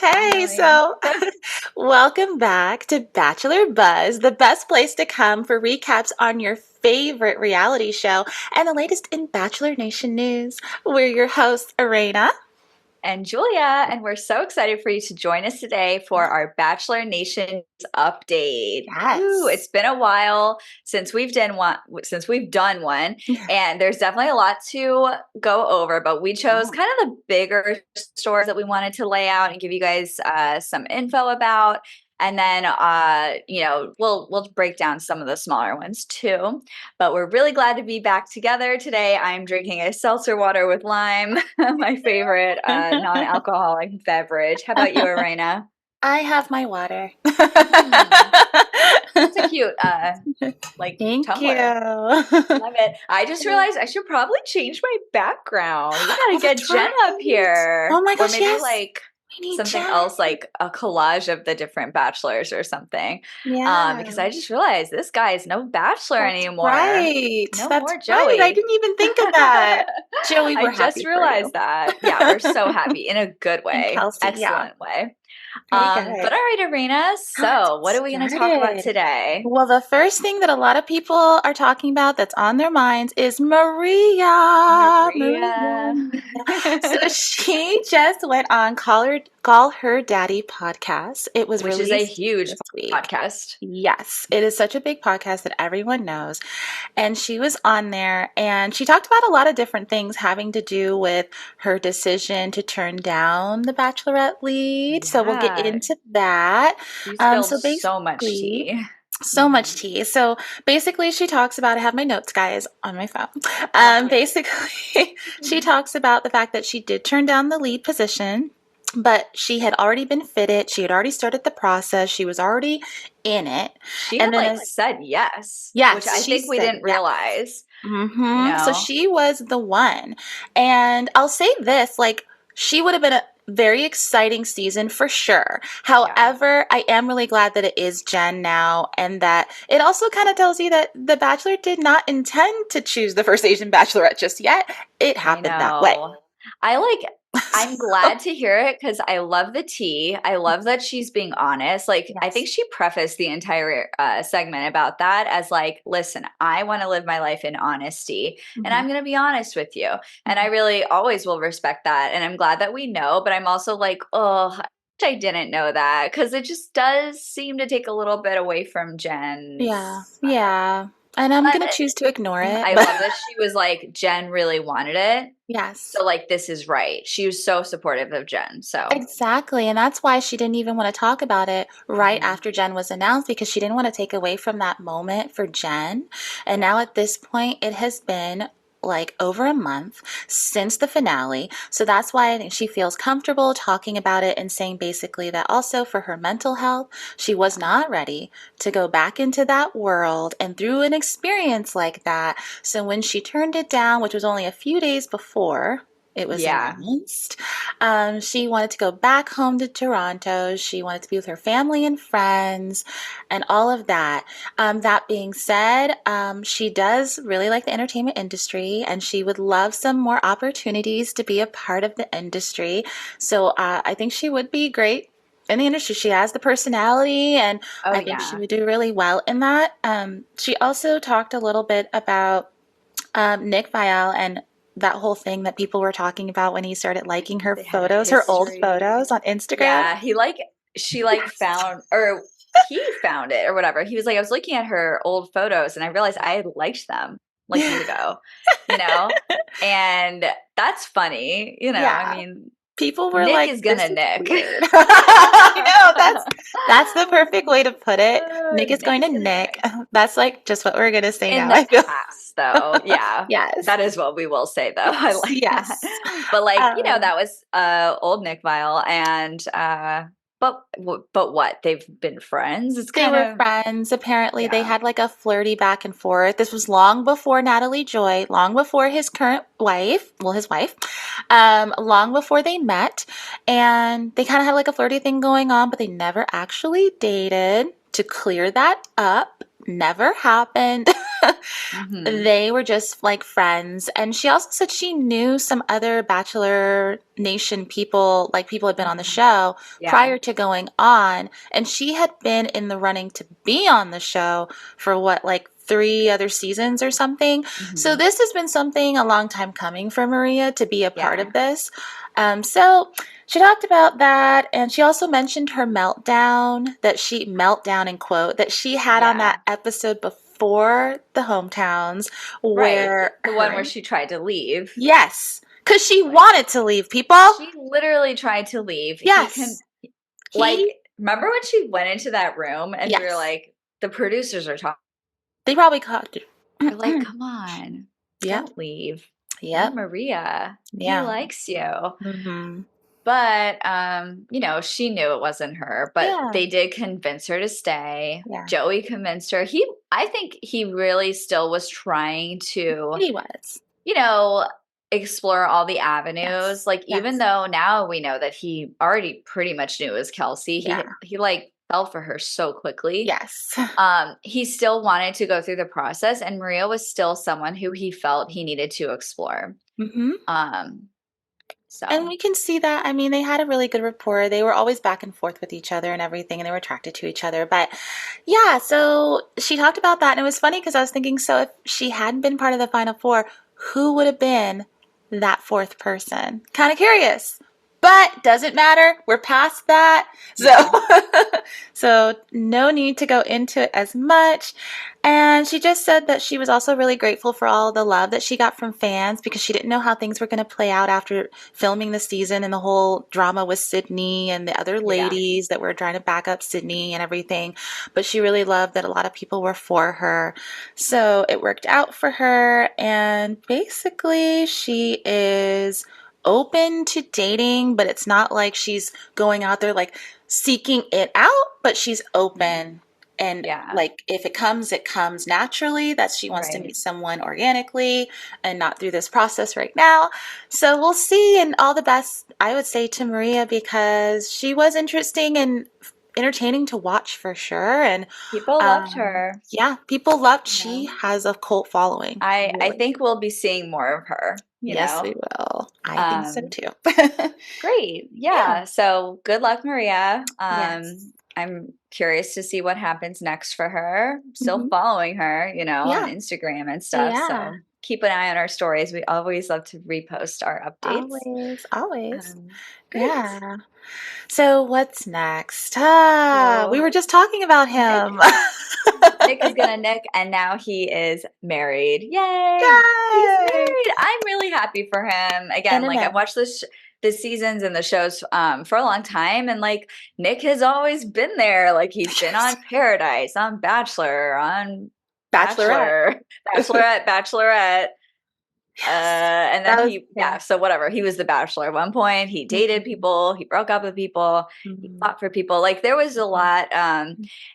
Hey, Finally. so welcome back to Bachelor Buzz, the best place to come for recaps on your favorite reality show and the latest in Bachelor Nation news. We're your hosts, Arena. And Julia, and we're so excited for you to join us today for our Bachelor Nation update. Woo, Yes. it's been a while since we've done one, and there's definitely a lot to go over, but we chose Yeah. kind of the bigger stories that we wanted to lay out and give you guys some info about. And then, we'll break down some of the smaller ones too. But we're really glad to be back together today. I'm drinking a seltzer water with lime, my favorite non-alcoholic beverage. How about you, Arena? I have my water. Mm, that's a cute, Thank you. tumbler. Oh Love it. I just realized I should probably change my background. We gotta get that's Jen up right. here, Oh my or gosh, maybe yes. like We need something Jen. else, like a collage of the different bachelors or something. Because Yeah. I just realized this guy is no bachelor That's anymore. right. No That's more right. I Joey. didn't even think of that. Joey, I we're just happy for realized you. that. Yeah, we're so happy in a good And way, Kelsey, yeah, excellent way. very But good. all right, Arena. Let's So, get what are we going to talk about started. today? Well, the first thing that a lot of people are talking about that's on their minds is Maria. Maria, Maria. Maria. So she just went on Call Her Daddy podcast. It was Which is a released huge this week. podcast. Yes, it is such a big podcast that everyone knows. And she was on there and she talked about a lot of different things having to do with her decision to turn down the Bachelorette lead. So we'll get Yeah, into that. you spilled So so much basically, tea. so much tea. So basically, she talks about, I have my notes, guys, on my phone. Okay. Basically, she talks about the fact that she did turn down the lead position, but she had already been fitted. She had already started the process. She was already in it. She And had then, like said yes, which yes, I she think we said didn't yes. realize, So you she was the one. And I'll say this, like, she would have been a very exciting season for sure. Yeah. However, I am really glad that it is Jen now, and that it also kind of tells you that The Bachelor did not intend to choose the first Asian Bachelorette just yet. It I happened that way. know. I like I'm glad to hear it because I love the tea. I love that she's being honest. Like, I Yes. think she prefaced the entire segment about that as like, listen, I want to live my life in honesty and Mhm. I'm going to be honest with you. And I Mhm. really always will respect that. And I'm glad that we know, but I'm also like, oh, I wish I didn't know that because it just does seem to take a little bit away from Yeah, Jen's. yeah. And I'm But gonna choose to ignore it, I but love that she was like, Jen really wanted it. yes. So like this is right. She was so supportive of Jen. So Exactly. And that's why she didn't even want to talk about it right mhm. after Jen was announced because she didn't want to take away from that moment for Jen. And now at this point, it has been like over a month since the finale. So that's why I think she feels comfortable talking about it and saying basically that also for her mental health, she was not ready to go back into that world and through an experience like that. So when she turned it down, which was only a few days before it was Yeah. announced, she wanted to go back home to Toronto. She wanted to be with her family and friends and all of that. That being said, she does really like the entertainment industry and she would love some more opportunities to be a part of the industry. So I think she would be great in the industry. She has the personality and Oh I think she yeah. would do really well in that. She also talked a little bit about Nick Vial and that whole thing that people were talking about when he started liking her They had a photos, her old history. photos on Instagram. Yeah, she like found or he found it or whatever. He was like, I was looking at her old photos and I realized I had liked them like years ago, you know? And that's funny, I Yeah. mean, People were Nick like, is this gonna is Nick. weird. I know, that's the perfect way to put it. Nick is Nick going is to gonna Nick. Nick. That's like just what we're gonna say In now, the I feel. past, though, yeah, Yes. that is what we will say, though. I Yes. like that. Yes. But like, Um, that was old Nick Vile, and but what? They've been friends. It's They kind were of friends. Apparently, they yeah, had like a flirty back and forth. This was long before Natalie Joy, long before his current wife, well, his wife, long before they met. And they kind of had like a flirty thing going on, but they never actually dated. To clear that up, never happened. Mhm. They were just like friends. And she also said she knew some other Bachelor Nation people, like people had been on the Mhm. show Yeah. prior to going on. And she had been in the running to be on the show for what, like 3 other seasons or something. So Mhm. this has been something a long time coming for Maria to be a part Yeah. of this. So she talked about that, and she also mentioned her meltdown in quote, that she had on Yeah. that episode before the hometowns Right. where The one where her, she tried to leave. yes, because she Like, wanted to leave, people. she literally tried to leave. He can, Yes. like, He, remember when she went into that room and we were yes. like, the producers are talking. They probably caught They're like, it. come on, Yep. don't leave. You're Yep. Maria. He Yeah. likes you. Mm-hmm. But she knew it wasn't her, but Yeah. they did convince her to stay. Yeah. Joey convinced her. I think he really still was trying to, He was. you know, explore all the Yes. avenues. Like, even Yes. though now we know that he already pretty much knew it was Kelsey, Yeah. he like fell for her so quickly. Yes. He still wanted to go through the process, and Maria was still someone who he felt he needed to explore. Mm-hmm. Um, And so we can see that. I mean, they had a really good rapport. They were always back and forth with each other and everything, and they were attracted to each other. But yeah, so she talked about that, and it was funny because I was thinking, so if she hadn't been part of the Final Four, who would have been that fourth person? Kind of curious. But doesn't matter. We're past that. So yeah. so no need to go into it as much. And she just said that she was also really grateful for all the love that she got from fans because she didn't know how things were going to play out after filming the season and the whole drama with Sydney and the other Yeah. ladies that were trying to back up Sydney and everything. But she really loved that a lot of people were for her. So it worked out for her. And basically, she is open to dating, but it's not like she's going out there like seeking it out, but she's Mhm. open. And Yeah. like if it comes naturally, that she wants to Right. meet someone organically and not through this process right now. So we'll see. And all the best, I would say, to Maria because she was interesting and entertaining to watch for sure. And People loved her. yeah, people loved. You She know, has a cult following, I really. think we'll be seeing more of her, you Yes, know. we will. I think so Um, too. Great. Yeah. Yeah. So good luck, Maria. Yes. I'm curious to see what happens next for her. Still Hmm. following her, on Yeah. Instagram and stuff. Yeah. So keep an eye on our stories. We always love to repost our updates. Always. Always. Great. Yeah. So what's next? We So were just talking about Nick, him. Nick is gonna Nick, and now he is married. Yay! He's Yay! married. I'm really happy for him. And Again, a like I've man. watched the seasons and the shows for a long time, and like Nick has always been there. Like he's been Yes. on Paradise, on Bachelor, on Bachelorette. Bachelor, Bachelorette, Bachelorette. Yes. And then That was, yeah. so whatever. He was the bachelor at one point. He dated Mhm. people. He broke up with people. He Mhm. fought for people. Like there was a Mhm. lot.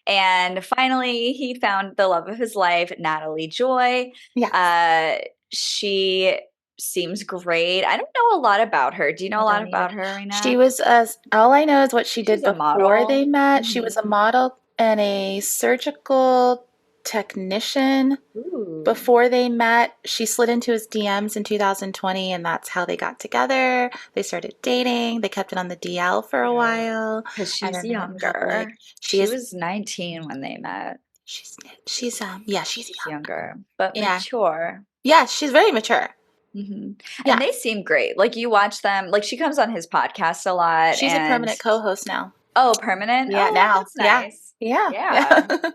And finally, he found the love of his life, Natalie Joy. Yes. Uh, she seems great. I don't know a lot about her. Do you know I a lot don't either. about her, She Raina? was, all I know is what she She's did a before they model. met. She Hmm. was a model and a surgical technician. Ooh, Before they met, she slid into his DMs in 2020, and that's how they got together. They started dating. They kept it on the DL for a yeah. while, Because and she's then they went public. younger. She She is, was 19 when they met. she's yeah, she's She's young. younger, but Yeah, mature. yeah, she's very mature. And Yeah, they seem great. Like you watch them, like she comes on his podcast a lot she's a and permanent co-host now. oh, permanent. Yeah, Oh, now. that's Yeah, nice. yeah, Yeah. yeah.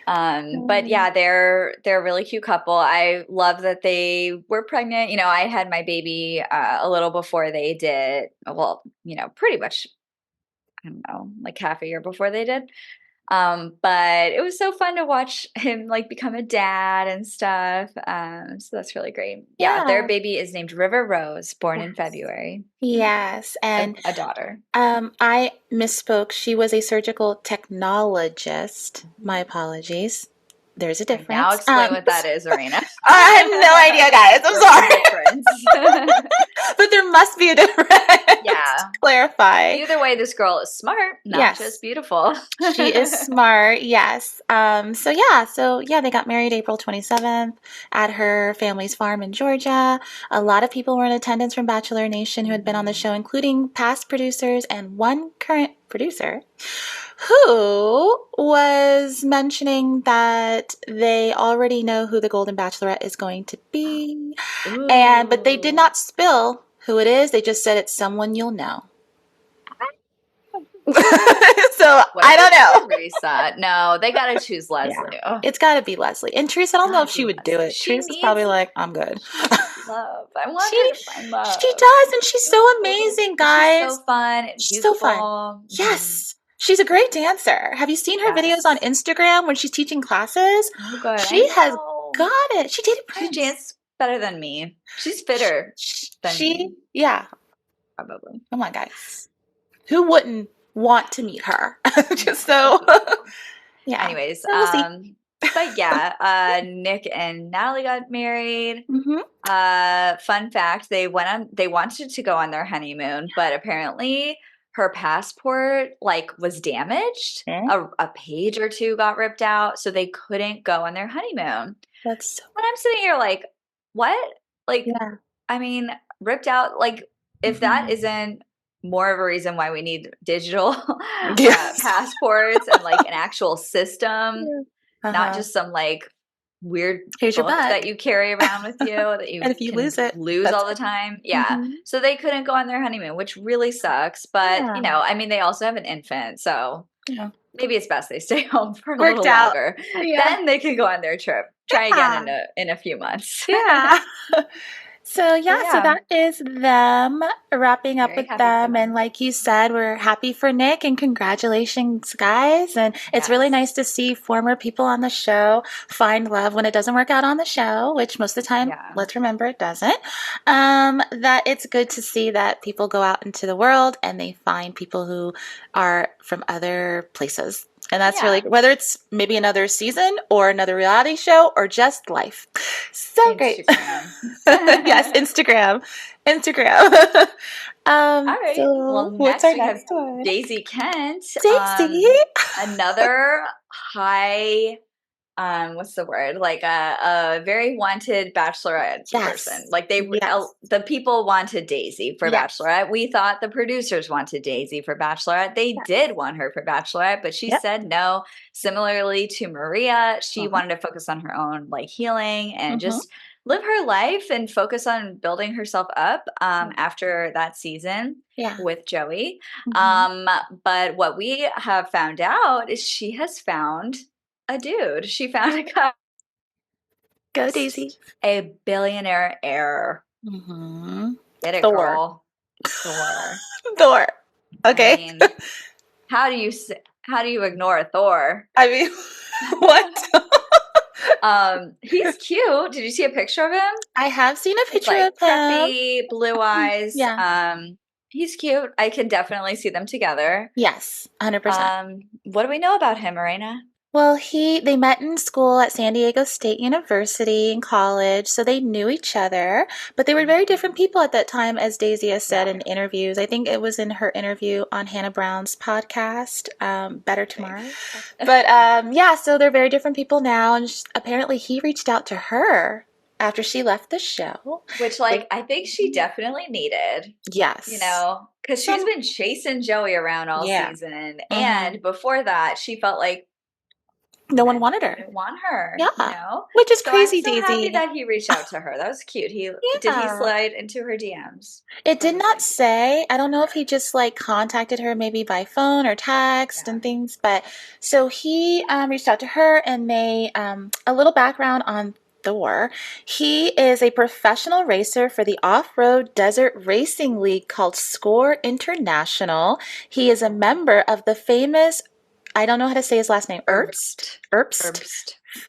But Mm, yeah, they're a really cute couple. I love that they were pregnant. I had my baby a little before they did. Well, pretty much, I don't know, like half a year before they did. But it was so fun to watch him like become a dad and stuff. So that's really great. Yeah, their yeah. baby is named River Rose, born in Yes. February. Yes, and A daughter. I misspoke. She was a surgical technologist. My Mhm. apologies. There's a And now difference. explain what that is, Arena. I have no idea, guys. I'm sorry. Difference. But there must be a difference. Yeah. Clarify. Either way, this girl is smart, not just Yes. beautiful. She is smart, yes. So they got married April 27th at her family's farm in Georgia. A lot of people were in attendance from Bachelor Nation who had been on the show, including past producers and one current producer who was mentioning that they already know who the Golden Bachelorette is going to be. But they did not spill who it is. They just said it's someone you'll know. So I don't know. Teresa, no, they gotta choose Leslie. Yeah. It's got to be Leslie. And Teresa, I don't know if she would do it. Teresa's probably like, I'm good. Love. I want her to find love. She does, and she's so amazing, guys. She's so fun. She's so fun. Yes. She's a great dancer. Have you seen her videos on Instagram when she's teaching classes? Oh, good. She has got it. She dated Prince. She dances better than me. She's fitter than me. Yeah. Probably. Come on, guys. Who wouldn't want to meet her? Just so. Yeah. Anyways, we'll see. but yeah, Nick and Natalie got married. Fun fact, they wanted to go on their honeymoon, but apparently her passport was damaged. A page or two got ripped out, so they couldn't go on their honeymoon. That's so when I'm sitting here like, what? I mean, ripped out, if that isn't more of a reason why we need digital passports and an actual system, not just some weird book that you carry around with you that you and if you lose all the time. So they couldn't go on their honeymoon, which really sucks, but I mean, they also have an infant, so maybe it's best they stay home for a little longer. Then they can go on their trip. Try again in a few months. So that is them wrapping up with them. And like you said, we're happy for Nick and congratulations, guys. And it's really nice to see former people on the show find love when it doesn't work out on the show, which most of the time, let's remember, it doesn't. That it's good to see that people go out into the world and they find people who are from other places. And that's really, whether it's maybe another season or another reality show or just life. So great. Yes, Instagram. All right. So well, what's next our we next have one? Daisy Kent. Daisy. Another high, what's the word? A very wanted Bachelorette person. The people wanted Daisy for Bachelorette. We thought the producers wanted Daisy for Bachelorette. They did want her for Bachelorette, but she said no. Similarly to Maria, she wanted to focus on her own healing and just live her life and focus on building herself up after that season with Joey. But what we have found out is she has found a dude. She found a guy. Go, Daisy. A billionaire heir. Get it, Thor. girl. Thor. Okay. I mean, how do you ignore Thor? I mean, what? He's cute. Did you see a picture of him? I have seen a picture of him. Preppy, blue eyes. He's cute. I can definitely see them together. Yes, 100%. What do we know about him, Marina? Well, they met in school at San Diego State University in college, so they knew each other, but they were very different people at that time, as Daisy has said in interviews. I think it was in her interview on Hannah Brown's podcast, Better Tomorrow. But so they're very different people now, and apparently he reached out to her after she left the show. Which, I think she definitely needed. Yes. Because she's been chasing Joey around all season, and before that, she felt like no one wanted her. Didn't want her. Which is crazy, I'm so Daisy. happy that he reached out to her. That was cute. Did he slide into her DMs? It did not say. I don't know if he just contacted her maybe by phone or text and things. But so he reached out to her, and they a little background on Thor. He is a professional racer for the off-road desert racing league called Score International. He is a member of the famous, I don't know how to say his last name, Herbst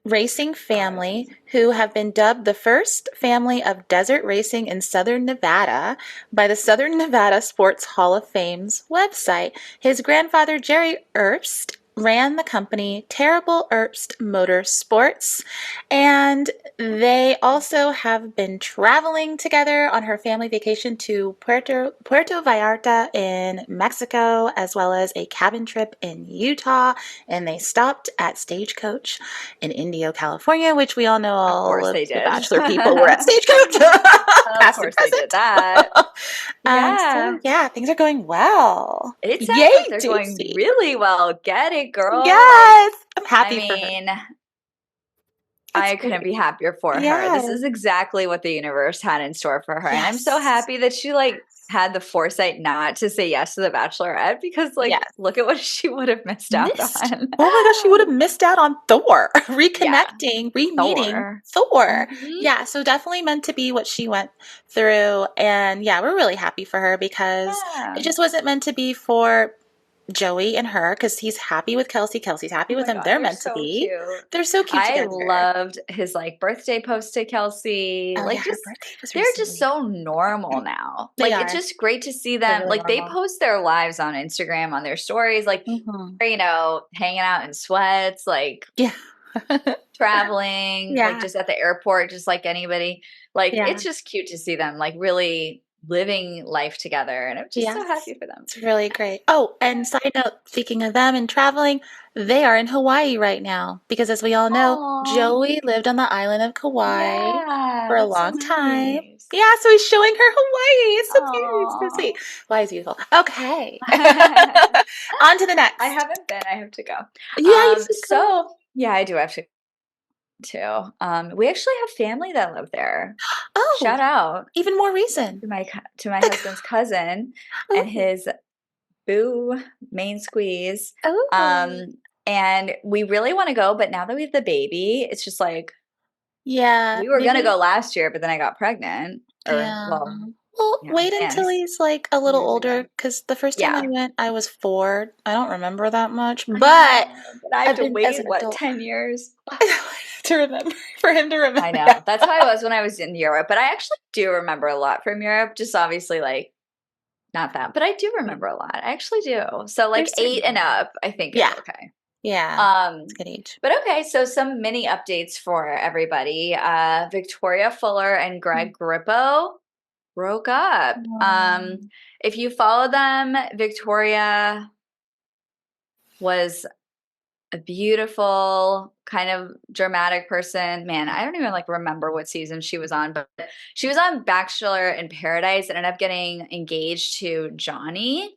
racing family, who have been dubbed the first family of desert racing in Southern Nevada by the Southern Nevada Sports Hall of Fame's website. His grandfather, Jerry Herbst, ran the company Terrible Herbst Motorsports, and they also have been traveling together on her family vacation to Puerto Vallarta in Mexico, as well as a cabin trip in Utah. And they stopped at Stagecoach in Indio, California, which we all know Of all course of they the did. Bachelor people were at Stagecoach, Of past and course they did present. that. Yeah. So yeah, things are going well. It sounds Yay, like they're going Juicy. really well. Get it, girl. Like, Yes, I'm I happy for her. mean, It's I couldn't great. be happier for her. This Yes. is exactly what the universe had in store for her. And I'm so Yes. happy that she like had the foresight not to say yes to the Bachelorette because like Yes. look at what she would have missed out Missed. on. Oh my gosh, she would have missed out on Thor. Yeah. Reconnecting, re-meeting Thor. Thor. Mhm. Yeah, so definitely meant to be what she went through. And yeah, we're really happy for her because it Yeah. just wasn't meant to be for Joey and her because he's happy with Kelsey. Kelsey's happy Oh with my him. God, They're they're meant to so be. cute. They're so cute I together. loved his like birthday post to Kelsey. Oh yeah, Like her just birthday was they're just recently. so normal now. They Like it's are. just great to see They're them. really Like they normal. post their lives on Instagram on their stories, like Hmm. hanging out in sweats, like Yeah. traveling, like Yeah. just at the airport, just like anybody. Like Yeah. it's just cute to see them like really living life together. And I'm just so Yes. happy for them. It's really great. Oh, and side note, speaking of them and traveling, they are in Hawaii right now because, as we all know, Oh, Joey lived on the island of Kauai yeah, for a that's so long time. nice. Yeah, so he's showing her Hawaii. It's so cute. It's so Oh. sweet. Hawaii is beautiful. Okay. On to the I next. haven't been. I have to go. Yeah, you should go. So yeah, I do have to too. We actually have family that live there. Oh, Shout out even more reason. to my husband's cousin and Oh, his boo main squeeze. oh. Um, and we really want to go, but now that we have the baby, it's just like Yeah, we were gonna maybe. go last year, but then I got pregnant. Or Yeah. well, Well, yeah, wait until yes, he's like a little years older, ago. because the first time I Yeah. went, I was 4. I don't remember that much, I but know, but I have I've to been as wait, an what, adult 10 years? to remember, for him to I remember. know. That's how I was when I was in Europe, but I actually do remember a lot from Europe, just obviously like not that, but I do Yeah. remember a lot. I actually do. So like There's certain 8 and things. up, I think is Yeah, okay. yeah, it's a Um, good age. but okay, so some mini updates for everybody. Victoria Fuller and Greg Grippo broke up. Um, If you follow them, Victoria was a beautiful kind of dramatic person. Man, I don't even like remember what season she was on, but she was on Bachelor in Paradise and ended up getting engaged to Johnny.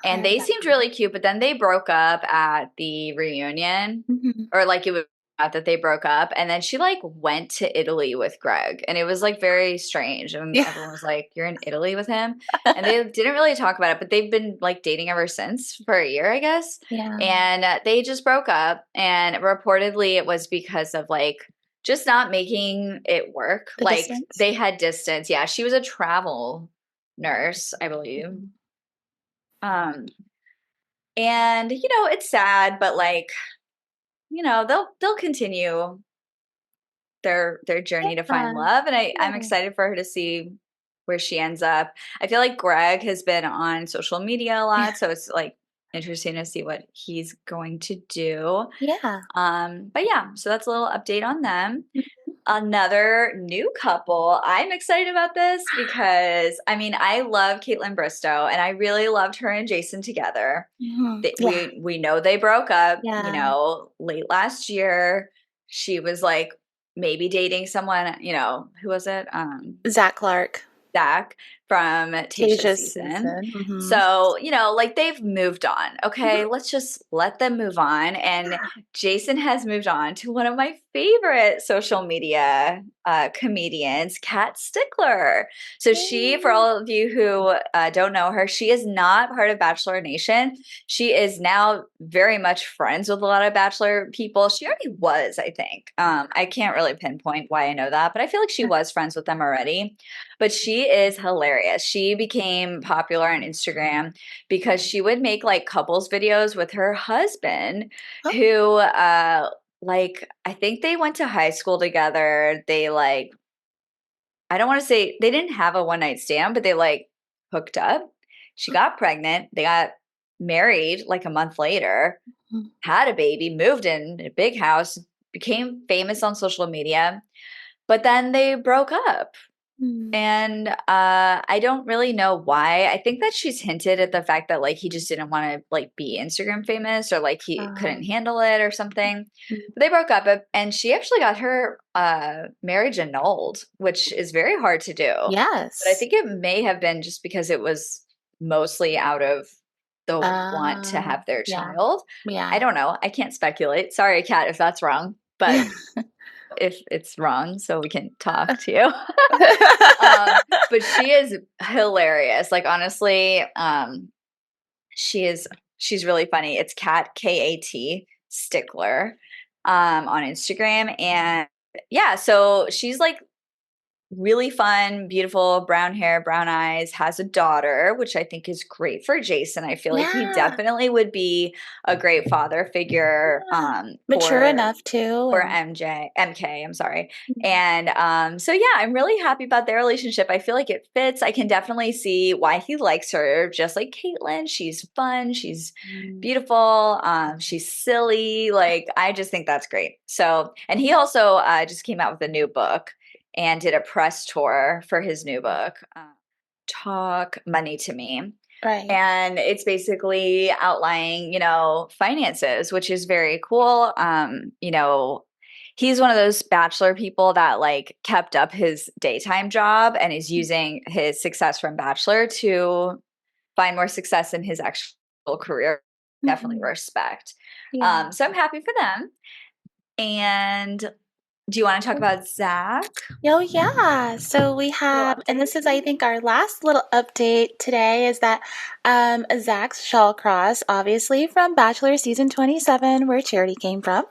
And heard they that. seemed really cute, but then they broke up at the reunion, Mhm. or like it was out that they broke up. And then she like went to Italy with Greg, and it was like very strange. And Yeah, everyone was like, "You're in Italy with him?" And they didn't really talk about it, but they've been like dating ever since for a year, I guess. yeah, And they just broke up, and reportedly it was because of like just not making it work. the Like distance. they had distance. Yeah, she was a travel nurse, I believe. Mhm. Um, and you know, it's sad, but like, you know, they'll continue their journey to find Yeah, love. And I'm yeah. excited for her to see where she ends up. I feel like Greg has been on social media a Yeah, lot, so it's like interesting to see what he's going to do. yeah. But yeah, so that's a little update on them. Another new couple. I'm excited about this because I mean, I love Caitlin Bristow and I really loved her and Jason together. Mhm. Yeah, We know they broke up, you yeah. know, late last year. She was like maybe dating someone, you know, who was it? Zach Clark, Zach from Tasha's Tasia's season. season. Hmm. So, you know, like they've moved on. Okay. Let's just let them move on. And Jason has moved on to one of my favorite social media comedians, Kat Stickler. So, she, for Yeah. all of you who don't know her, she is not part of Bachelor Nation. She is now very much friends with a lot of Bachelor people. She already was, I think. I can't really pinpoint why I know that, but I feel like she was friends with them already. But she is hilarious. She became popular on Instagram because she would make like couples videos with her husband Oh, who like I think they went to high school together. They like I don't want to say they didn't have a one night stand, but they like hooked up. She got pregnant. They got married like a month later, had a baby, moved in a big house, became famous on social media, but then they broke up. Mm. And I don't really know why. I think that she's hinted at the fact that like he just didn't want to like be Instagram famous, or like he couldn't handle it or something. But they broke up, and she actually got her marriage annulled, which is very hard to do. But I Yes. think it may have been just because it was mostly out of the want to have their Yeah. child. I Yeah. don't know. I can't speculate. Sorry, Kat, if that's wrong. But if it's wrong, so we can talk to you. But she is hilarious. Like honestly, she's really funny. It's Kat, Kat Stickler on Instagram. And yeah, so she's like really fun, beautiful, brown hair, brown eyes, has a daughter, which I think is great for Jason. I feel like he Yeah. definitely would be a great father figure Yeah. Mature for enough too. MK, I'm sorry. And so yeah, I'm really happy about their relationship. I feel like it fits. I can definitely see why he likes her, just like Caitlyn. She's fun, she's beautiful, she's silly. Like I just think that's great. So, and he also just came out with a new book and did a press tour for his new book, Talk Money to Me. Right. And it's basically outlining, finances, which is very cool. He's one of those bachelor people that like kept up his daytime job and is using his success from bachelor to find more success in his actual career. Definitely Mhm. respect. Yeah. So I'm happy for them. And do you want to talk about Zach? Oh, yeah. So we Little have, and update? this is, I think, our last little update today is that Zach Shallcross, obviously from Bachelor season 27, where Charity came from,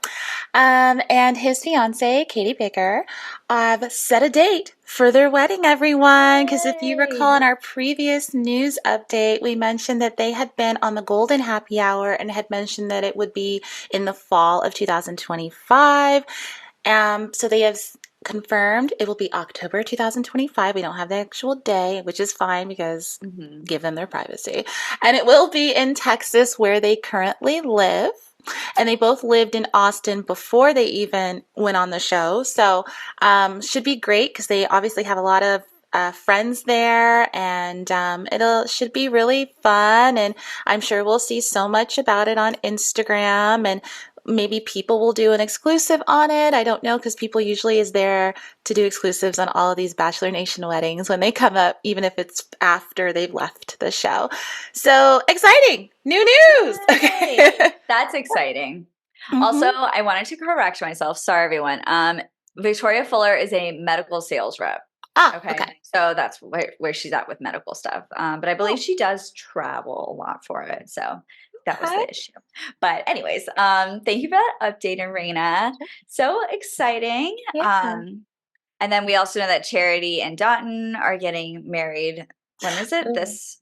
and his fiance, Katie Picker, have set a date for their wedding, everyone. Because if you recall Yay! in our previous news update, we mentioned that they had been on the Golden Happy Hour and had mentioned that it would be in the fall of 2025. So they have confirmed it will be October 2025. We don't have the actual day, which is fine because Mhm. give them their privacy. And it will be in Texas where they currently live. And they both lived in Austin before they even went on the show. So should be great because they obviously have a lot of friends there, and it'll should be really fun. And I'm sure we'll see so much about it on Instagram, and maybe people will do an exclusive on it. I don't know because people usually is there to do exclusives on all of these Bachelor Nation weddings when they come up, even if it's after they've left the show. So exciting! New news! Yay! Okay. That's exciting. Also, Mm-hmm. I wanted to correct myself. Sorry, everyone. Victoria Fuller is a medical sales rep. Ah, Okay. okay. So that's where she's at with medical stuff. But I believe Oh, she does travel a lot for it. So that was okay. the issue. But anyways, thank you for that update, Arena. So exciting. Yeah. And then we also know that Charity and Dotton are getting married. When is it? Ooh. This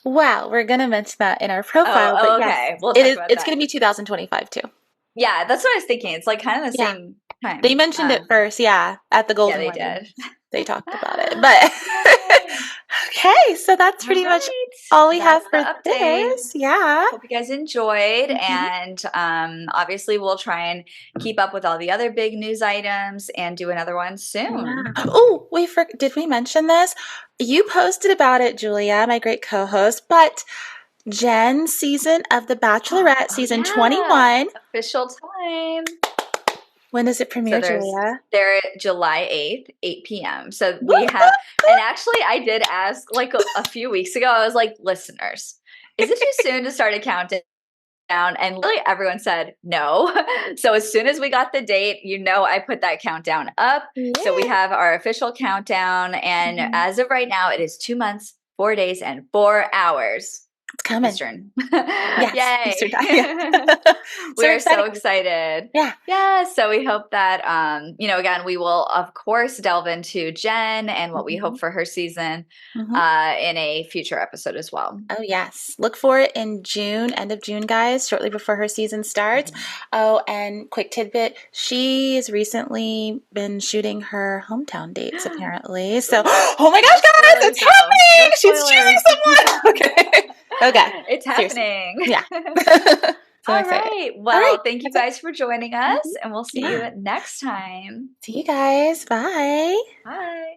Wow, we're gonna mention that in our profile, but Oh, yes, okay. We'll it talk is. about It's that. gonna be 2025 too. Yeah, that's what I was thinking. It's like kind of the Yeah, same they time. mentioned it first. Yeah, at the Yeah, Golden they Wedding, did. they talked about it. But Yay! okay, so that's All pretty much right. all we have That's the for update. this. Yeah. Hope you guys enjoyed. Mhm. And obviously, we'll try and keep up with all the other big news items and do another one Yeah. soon. Oh, did we mention this? You posted about it, Julia, my great co-host, but Jen's season of The Bachelorette, Oh, season yeah. 21. Official time. When does it So premiere, Julia? they're July 8th, 8 p.m. So Woo, we have, woo, and actually I did ask like a few weeks ago, I was like, listeners, is it too soon to start a countdown? And literally everyone said no. So as soon as we got the date, I put that countdown up. woo. So we Yeah. have our official countdown. And Mhm. as of right now, it is 2 months, 4 days, and 4 hours. It's coming. Eastern. Yes, Eastern time. Yeah. Yay. So We are so exciting. excited. Yeah. Yeah, so we hope that again, we will of course delve into Jen and what we hope Mhm. for her season Mhm. in a future episode as well. Oh, yes. Look for it in June, end of June, guys, shortly before her season starts. Mhm. Oh, and quick tidbit, she has recently been shooting her hometown dates, apparently. So, oh my No gosh, guys, spoilers it's though. happening! No She's choosing spoilers. someone! Okay. Okay. It's Seriously. happening. Yeah. So All excited. right. All right. Well, thank you That's it. guys for joining us, Mhm. and we'll see Yeah. you next time. See you guys. Bye. Bye.